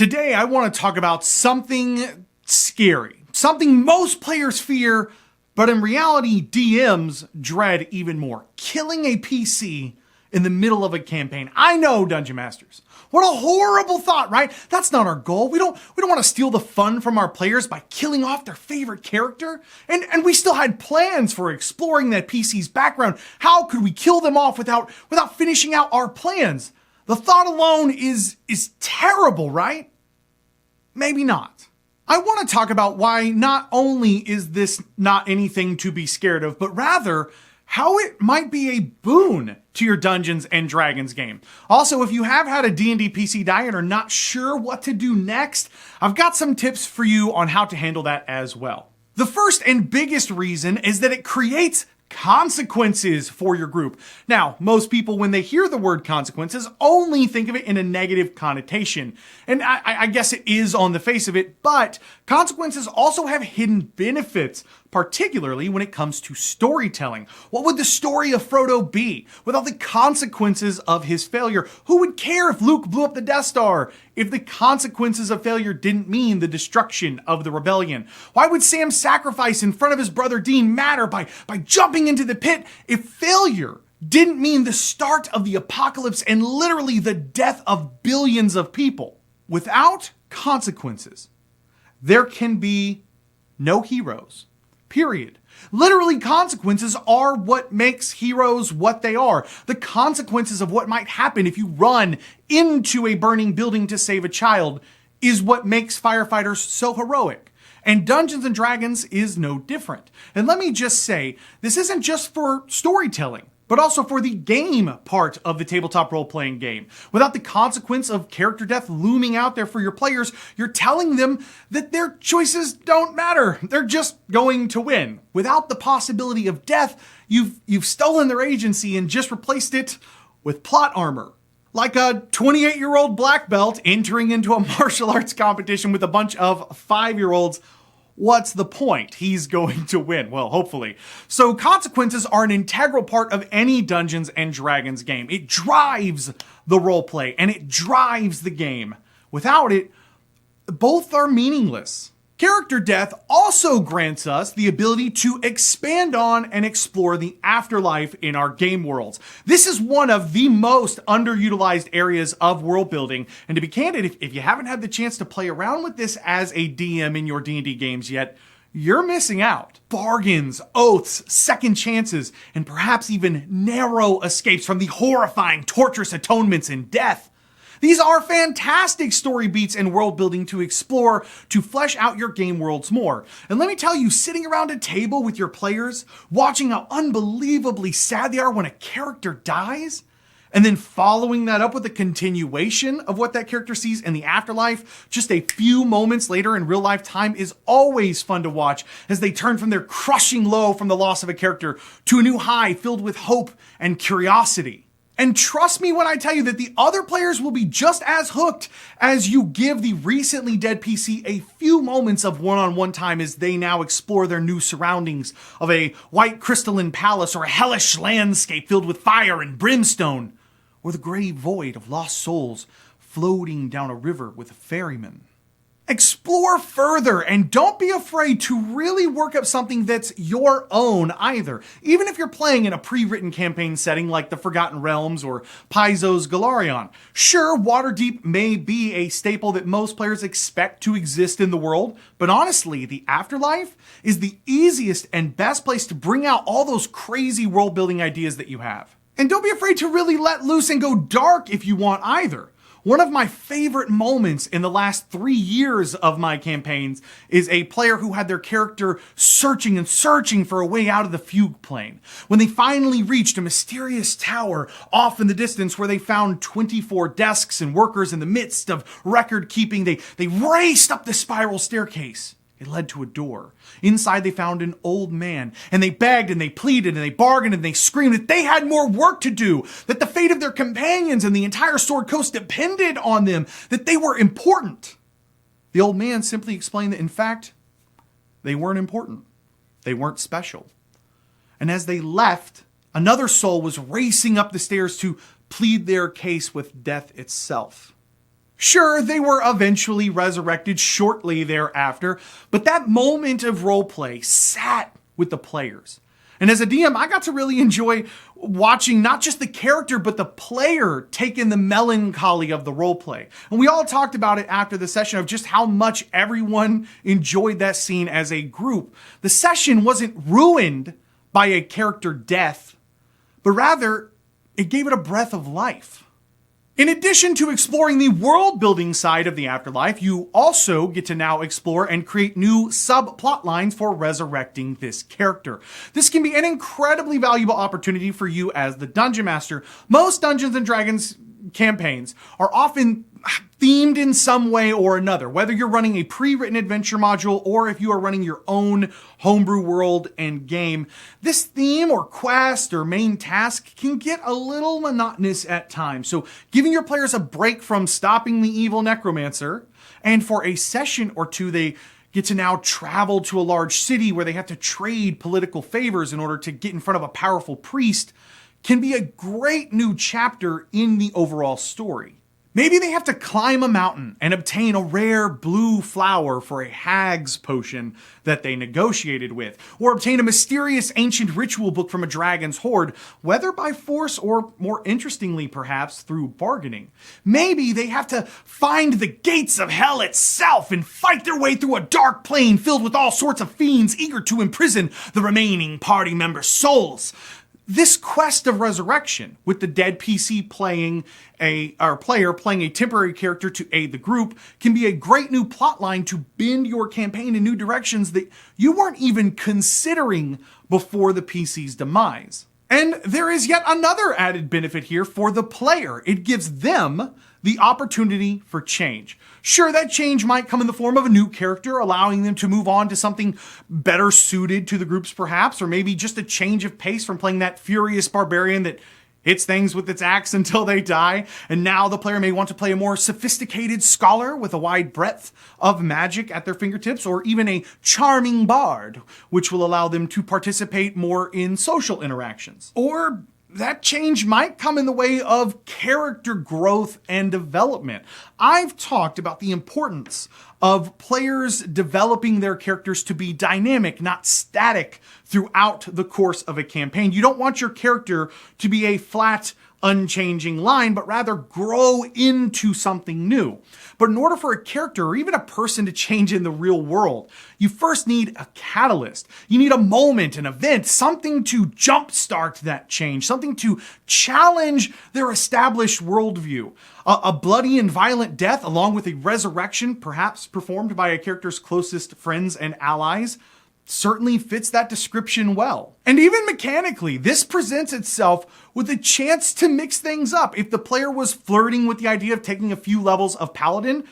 Today, I want to talk about something scary, something most players fear, but in reality, DMs dread even more. Killing a PC in the middle of a campaign. I know, Dungeon Masters. What a horrible thought, right? That's not our goal. We don't want to steal the fun from our players by killing off their favorite character. And we still had plans for exploring that PC's background. How could we kill them off without finishing out our plans? The thought alone is terrible, right? Maybe not. I want to talk about why not only is this not anything to be scared of, but rather how it might be a boon to your Dungeons and Dragons game. Also, if you have had a D&D PC die and are not sure what to do next, I've got some tips for you on how to handle that as well. The first and biggest reason is that it creates consequences for your group. Now, most people, when they hear the word consequences, only think of it in a negative connotation. And I guess it is on the face of it, but consequences also have hidden benefits, particularly when it comes to storytelling. What would the story of Frodo be without the consequences of his failure? Who would care if Luke blew up the Death Star if the consequences of failure didn't mean the destruction of the rebellion? Why would Sam's sacrifice in front of his brother Dean matter by jumping into the pit if failure didn't mean the start of the apocalypse and literally the death of billions of people? Without consequences, there can be no heroes. Period. Literally, consequences are what makes heroes what they are. The consequences of what might happen if you run into a burning building to save a child is what makes firefighters so heroic. And Dungeons and Dragons is no different. And let me just say, this isn't just for storytelling, but also for the game part of the tabletop role-playing game. Without the consequence of character death looming out there for your players, you're telling them that their choices don't matter. They're just going to win. Without the possibility of death, you've stolen their agency and just replaced it with plot armor. Like a 28-year-old black belt entering into a martial arts competition with a bunch of 5-year-olds. What's the point? He's going to win. Well, hopefully. So consequences are an integral part of any Dungeons and Dragons game. It drives the roleplay and it drives the game. Without it, both are meaningless. Character death also grants us the ability to expand on and explore the afterlife in our game worlds. This is one of the most underutilized areas of world building. And to be candid, if you haven't had the chance to play around with this as a DM in your D&D games yet, you're missing out. Bargains, oaths, second chances, and perhaps even narrow escapes from the horrifying, torturous atonements in death. These are fantastic story beats and world building to explore to flesh out your game worlds more. And let me tell you, sitting around a table with your players, watching how unbelievably sad they are when a character dies, and then following that up with a continuation of what that character sees in the afterlife just a few moments later in real life time is always fun to watch as they turn from their crushing low from the loss of a character to a new high filled with hope and curiosity. And trust me when I tell you that the other players will be just as hooked as you give the recently dead PC a few moments of one-on-one time as they now explore their new surroundings of a white crystalline palace or a hellish landscape filled with fire and brimstone, or the gray void of lost souls floating down a river with a ferryman. Explore further and don't be afraid to really work up something that's your own either. Even if you're playing in a pre-written campaign setting like the Forgotten Realms or Paizo's Golarion. Sure, Waterdeep may be a staple that most players expect to exist in the world, but honestly, the afterlife is the easiest and best place to bring out all those crazy world-building ideas that you have. And don't be afraid to really let loose and go dark if you want either. One of my favorite moments in the last 3 years of my campaigns is a player who had their character searching and searching for a way out of the fugue plane. When they finally reached a mysterious tower off in the distance where they found 24 desks and workers in the midst of record keeping, they raced up the spiral staircase. It led to a door. Inside they found an old man, and they begged and they pleaded and they bargained and they screamed that they had more work to do, that the fate of their companions and the entire Sword Coast depended on them, that they were important. The old man simply explained that, in fact, they weren't important. They weren't special. And as they left, another soul was racing up the stairs to plead their case with death itself. Sure, they were eventually resurrected shortly thereafter, but that moment of roleplay sat with the players. And as a DM, I got to really enjoy watching not just the character, but the player take in the melancholy of the roleplay. And we all talked about it after the session of just how much everyone enjoyed that scene as a group. The session wasn't ruined by a character death, but rather it gave it a breath of life. In addition to exploring the world-building side of the afterlife, you also get to now explore and create new subplot lines for resurrecting this character. This can be an incredibly valuable opportunity for you as the Dungeon Master. Most Dungeons & Dragons campaigns are often themed in some way or another, whether you're running a pre-written adventure module or if you are running your own homebrew world and game. This theme or quest or main task can get a little monotonous at times. So giving your players a break from stopping the evil necromancer, and for a session or two, they get to now travel to a large city where they have to trade political favors in order to get in front of a powerful priest, can be a great new chapter in the overall story. Maybe they have to climb a mountain and obtain a rare blue flower for a hag's potion that they negotiated with, or obtain a mysterious ancient ritual book from a dragon's hoard, whether by force or, more interestingly perhaps, through bargaining. Maybe they have to find the gates of hell itself and fight their way through a dark plane filled with all sorts of fiends eager to imprison the remaining party members' souls. This quest of resurrection, with the dead PC playing player playing a temporary character to aid the group, can be a great new plotline to bend your campaign in new directions that you weren't even considering before the PC's demise. And there is yet another added benefit here for the player. It gives them the opportunity for change. Sure, that change might come in the form of a new character, allowing them to move on to something better suited to the groups perhaps, or maybe just a change of pace from playing that furious barbarian that hits things with its axe until they die. And now the player may want to play a more sophisticated scholar with a wide breadth of magic at their fingertips, or even a charming bard, which will allow them to participate more in social interactions. Or that change might come in the way of character growth and development. I've talked about the importance of players developing their characters to be dynamic, not static, throughout the course of a campaign. You don't want your character to be a flat, unchanging line, but rather grow into something new. But in order for a character or even a person to change in the real world, you first need a catalyst. You need a moment, an event, something to jumpstart that change, something to challenge their established worldview. A bloody and violent death, along with a resurrection, perhaps performed by a character's closest friends and allies, certainly fits that description well. And even mechanically, this presents itself with a chance to mix things up. If the player was flirting with the idea of taking a few levels of Paladin,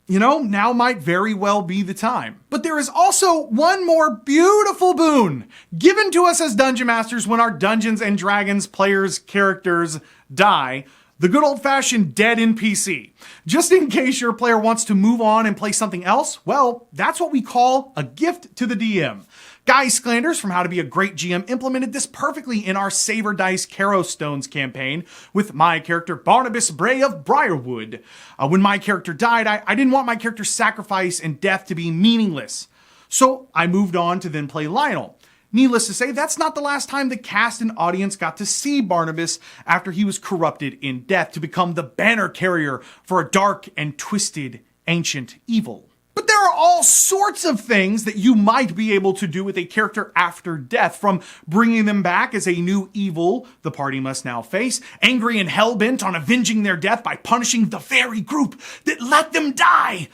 now might very well be the time. But there is also one more beautiful boon given to us as Dungeon Masters when our Dungeons & Dragons players' characters die: the good old-fashioned dead NPC. Just in case your player wants to move on and play something else, well, that's what we call a gift to the DM. Guy Sklanders from How to Be a Great GM implemented this perfectly in our Saber Dice Caro Stones campaign with my character Barnabas Bray of Briarwood. When my character died, I didn't want my character's sacrifice and death to be meaningless. So I moved on to then play Lionel. Needless to say, that's not the last time the cast and audience got to see Barnabas after he was corrupted in death to become the banner carrier for a dark and twisted ancient evil. But there are all sorts of things that you might be able to do with a character after death, from bringing them back as a new evil the party must now face, angry and hell-bent on avenging their death by punishing the very group that let them die,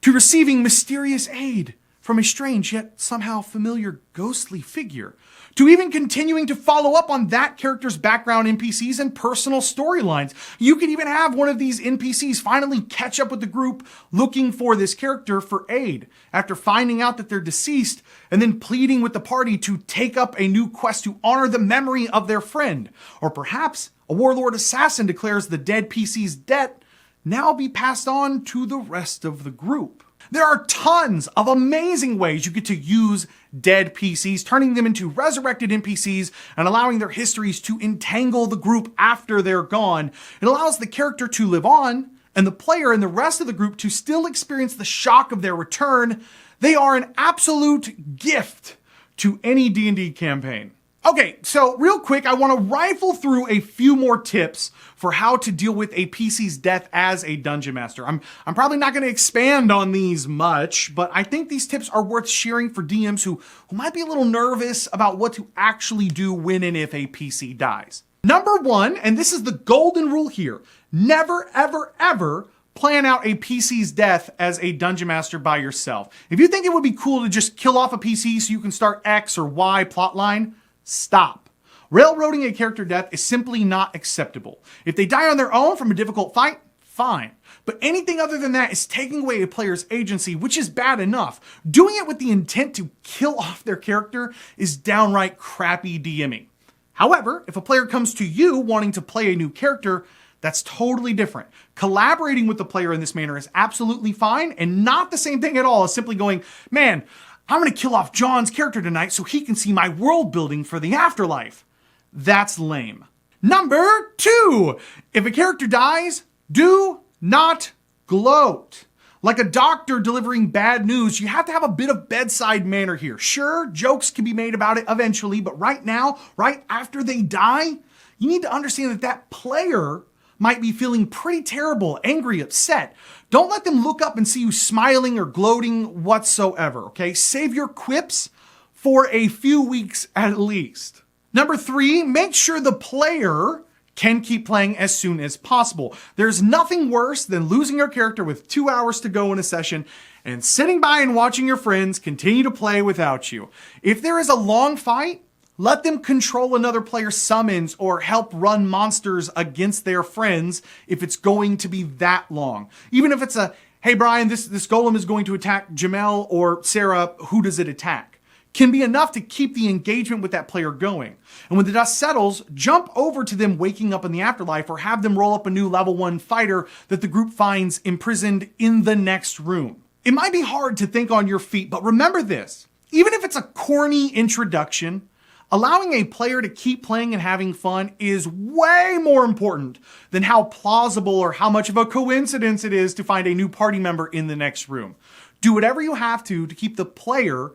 to receiving mysterious aid from a strange yet somehow familiar ghostly figure, to even continuing to follow up on that character's background NPCs and personal storylines. You could even have one of these NPCs finally catch up with the group looking for this character for aid after finding out that they're deceased, and then pleading with the party to take up a new quest to honor the memory of their friend. Or perhaps a warlord assassin declares the dead PC's debt now be passed on to the rest of the group. There are tons of amazing ways you get to use dead PCs, turning them into resurrected NPCs and allowing their histories to entangle the group after they're gone. It allows the character to live on and the player and the rest of the group to still experience the shock of their return, they are an absolute gift to any D&D campaign. Okay, so real quick, I want to rifle through a few more tips for how to deal with a PC's death as a dungeon master. I'm probably not going to expand on these much, but I think these tips are worth sharing for DMs who might be a little nervous about what to actually do when and if a PC dies. Number one, and this is the golden rule here, never, ever, ever plan out a PC's death as a dungeon master by yourself. If you think it would be cool to just kill off a PC so you can start X or Y plotline, stop. Railroading a character death is simply not acceptable. If they die on their own from a difficult fight, fine. But anything other than that is taking away a player's agency, which is bad enough. Doing it with the intent to kill off their character is downright crappy DMing. However, if a player comes to you wanting to play a new character, that's totally different. Collaborating with the player in this manner is absolutely fine and not the same thing at all as simply going, man, I'm going to kill off John's character tonight so he can see my world building for the afterlife. That's lame. Number two, if a character dies, do not gloat. Like a doctor delivering bad news, you have to have a bit of bedside manner here. Sure, jokes can be made about it eventually, but right now, right after they die, you need to understand that that player might be feeling pretty terrible, angry, upset. Don't let them look up and see you smiling or gloating whatsoever, okay? Save your quips for a few weeks at least. Number three, make sure the player can keep playing as soon as possible. There's nothing worse than losing your character with 2 hours to go in a session and sitting by and watching your friends continue to play without you. If there is a long fight, let them control another player's summons or help run monsters against their friends if it's going to be that long. Even if it's a, hey Brian, this golem is going to attack Jamel or Sarah, who does it attack? Can be enough to keep the engagement with that player going. And when the dust settles, jump over to them waking up in the afterlife or have them roll up a new level 1 fighter that the group finds imprisoned in the next room. It might be hard to think on your feet, but remember this. Even if it's a corny introduction, allowing a player to keep playing and having fun is way more important than how plausible or how much of a coincidence it is to find a new party member in the next room. Do whatever you have to keep the player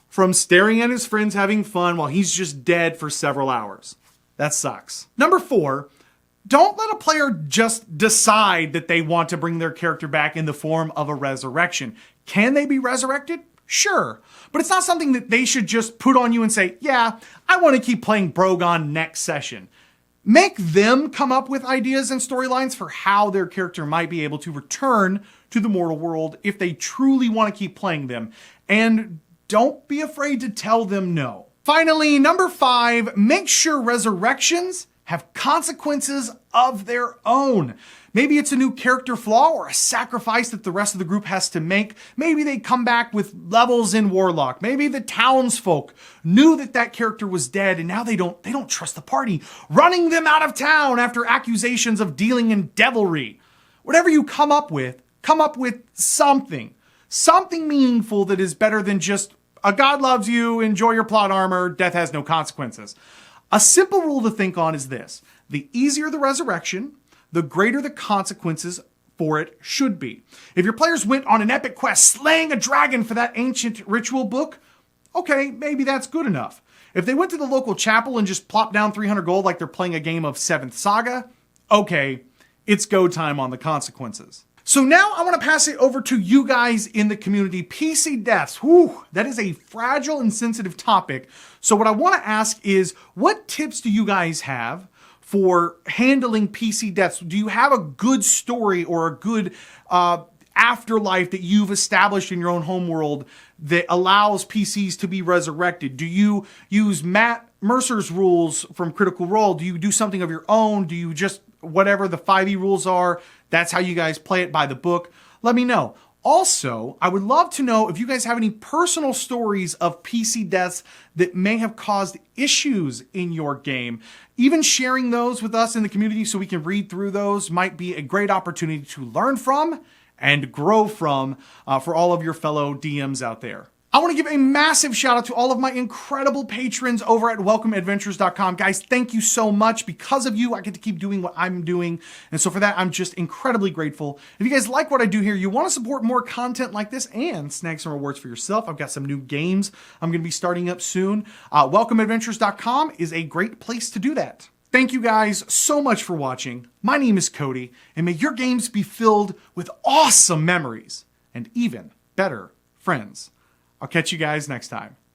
from staring at his friends having fun while he's just dead for several hours. That sucks. Number four, don't let a player just decide that they want to bring their character back in the form of a resurrection. Can they be resurrected? Sure, but it's not something that they should just put on you and say, yeah, I want to keep playing Brogon next session. Make them come up with ideas and storylines for how their character might be able to return to the mortal world if they truly want to keep playing them. And don't be afraid to tell them no. Finally, number five, make sure resurrections have consequences of their own. Maybe it's a new character flaw or a sacrifice that the rest of the group has to make. Maybe they come back with levels in Warlock. Maybe the townsfolk knew that that character was dead and now they don't trust the party, running them out of town after accusations of dealing in devilry. Whatever you come up with something meaningful that is better than just a God loves you, enjoy your plot armor, death has no consequences. A simple rule to think on is this: the easier the resurrection, the greater the consequences for it should be. If your players went on an epic quest slaying a dragon for that ancient ritual book, okay, maybe that's good enough. If they went to the local chapel and just plopped down 300 gold like they're playing a game of 7th Saga, okay, it's go time on the consequences. So now I want to pass it over to you guys in the community. PC deaths, whew, that is a fragile and sensitive topic. So what I want to ask is, what tips do you guys have for handling PC deaths? Do you have a good story or a good afterlife that you've established in your own homeworld that allows PCs to be resurrected? Do you use Matt Mercer's rules from Critical Role? Do you do something of your own? Do you just, whatever the 5e rules are, that's how you guys play it by the book? Let me know. Also, I would love to know if you guys have any personal stories of PC deaths that may have caused issues in your game. Even sharing those with us in the community so we can read through those might be a great opportunity to learn from and grow from for all of your fellow DMs out there. I want to give a massive shout out to all of my incredible patrons over at welcomeadventures.com. Guys, thank you so much. Because of you, I get to keep doing what I'm doing. And so for that, I'm just incredibly grateful. If you guys like what I do here, you want to support more content like this and snag some rewards for yourself, I've got some new games I'm going to be starting up soon. Welcomeadventures.com is a great place to do that. Thank you guys so much for watching. My name is Cody, and may your games be filled with awesome memories and even better friends. I'll catch you guys next time.